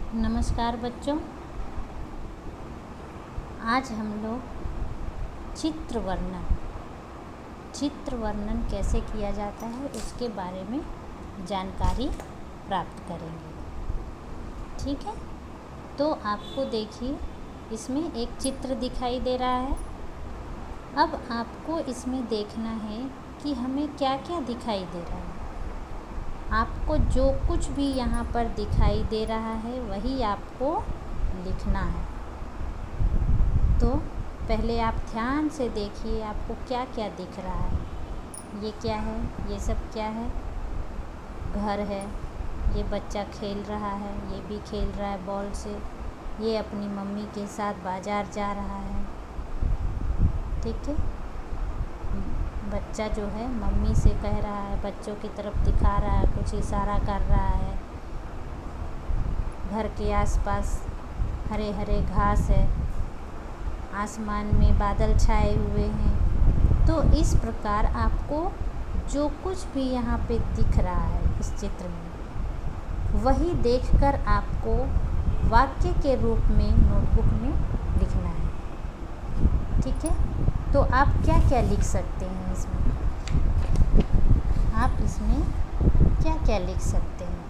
नमस्कार बच्चों। आज हम लोग चित्र वर्णन कैसे किया जाता है उसके बारे में जानकारी प्राप्त करेंगे। ठीक है, तो आपको देखिए इसमें एक चित्र दिखाई दे रहा है। अब आपको इसमें देखना है कि हमें क्या क्या दिखाई दे रहा है। आपको जो कुछ भी यहाँ पर दिखाई दे रहा है वही आपको लिखना है। तो पहले आप ध्यान से देखिए आपको क्या क्या दिख रहा है। ये क्या है, ये सब क्या है? घर है, ये बच्चा खेल रहा है, ये भी खेल रहा है बॉल से। ये अपनी मम्मी के साथ बाज़ार जा रहा है। ठीक है, बच्चा जो है मम्मी से कह रहा है, बच्चों की तरफ दिखा रहा है, कुछ इशारा कर रहा है। घर के आसपास हरे हरे घास है, आसमान में बादल छाए हुए हैं। तो इस प्रकार आपको जो कुछ भी यहाँ पे दिख रहा है इस चित्र में, वही देखकर आपको वाक्य के रूप में नोटबुक में लिखना है। ठीक है, तो आप क्या क्या लिख सकते हैं इसमें? आप इसमें क्या क्या लिख सकते हैं?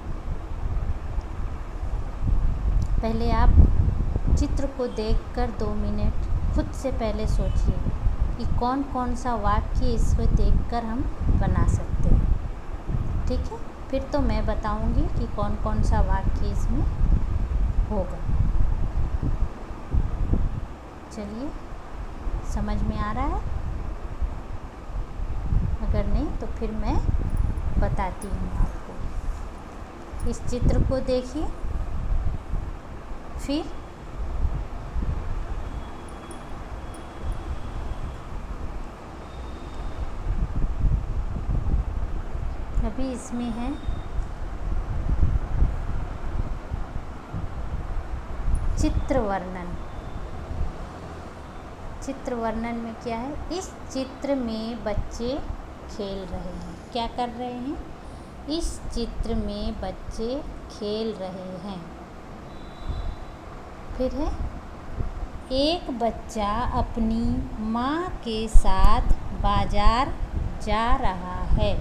पहले आप चित्र को देखकर 2 मिनट खुद से पहले सोचिए कि कौन कौन सा वाक्य इसमें देखकर हम बना सकते हैं। ठीक है, फिर तो मैं बताऊंगी कि कौन कौन सा वाक्य इसमें होगा। चलिए, समझ में आ रहा है? अगर नहीं तो फिर मैं बताती हूँ आपको। इस चित्र को देखिए, फिर अभी इसमें है चित्र वर्णन। चित्र वर्णन में क्या है? इस चित्र में बच्चे खेल रहे हैं। क्या कर रहे हैं? इस चित्र में बच्चे खेल रहे हैं। फिर है, एक बच्चा अपनी माँ के साथ बाजार जा रहा है।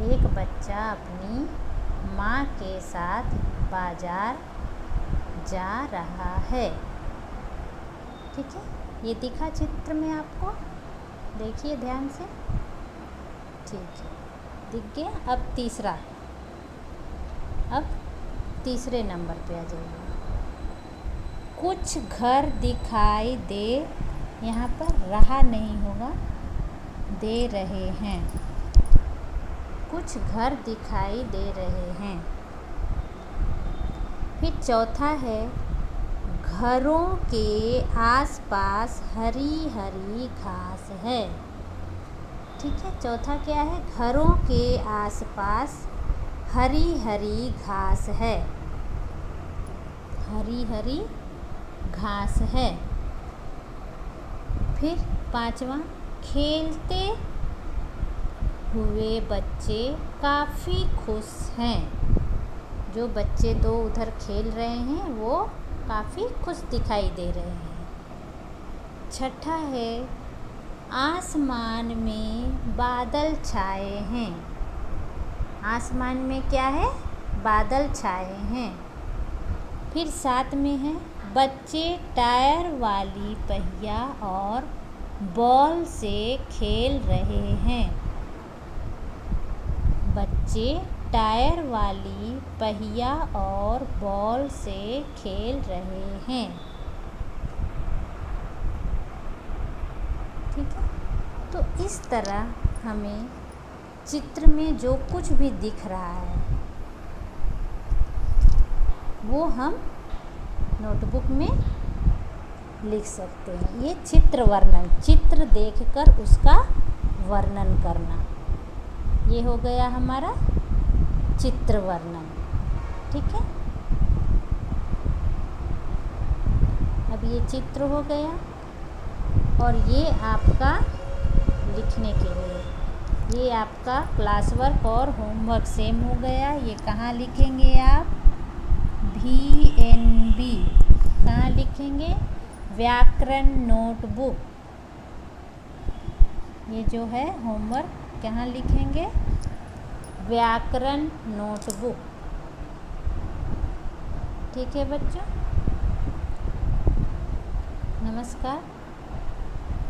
एक बच्चा अपनी माँ के साथ बाजार जा रहा है। ठीक है, ये दिखा चित्र में आपको? देखिए ध्यान से। ठीक है, दिख गया। अब तीसरे नंबर पे आ जाइए। कुछ घर दिखाई दे, यहाँ पर रहा नहीं होगा, दे रहे हैं। कुछ घर दिखाई दे रहे हैं। फिर चौथा है, घरों के आसपास हरी हरी घास है। ठीक है, चौथा क्या है? घरों के आसपास हरी हरी घास है। हरी हरी घास है। फिर पांचवा, खेलते हुए बच्चे काफ़ी खुश हैं। जो बच्चे दो उधर खेल रहे हैं वो काफ़ी खुश दिखाई दे रहे हैं। छठा है, आसमान में बादल छाए हैं। आसमान में क्या है? बादल छाए हैं। फिर 7 में है, बच्चे टायर वाली पहिया और बॉल से खेल रहे हैं। बच्चे टायर वाली पहिया और बॉल से खेल रहे हैं। ठीक है, तो इस तरह हमें चित्र में जो कुछ भी दिख रहा है वो हम नोटबुक में लिख सकते हैं। ये चित्र वर्णन, चित्र देखकर उसका वर्णन करना, ये हो गया हमारा चित्र वर्णन। ठीक है, अब ये चित्र हो गया और ये आपका लिखने के लिए। ये आपका क्लास वर्क और होमवर्क सेम हो गया। ये कहाँ लिखेंगे आप? VNB कहाँ लिखेंगे? व्याकरण नोटबुक। ये जो है होमवर्क कहाँ लिखेंगे? व्याकरण नोटबुक। ठीक है बच्चों, नमस्कार।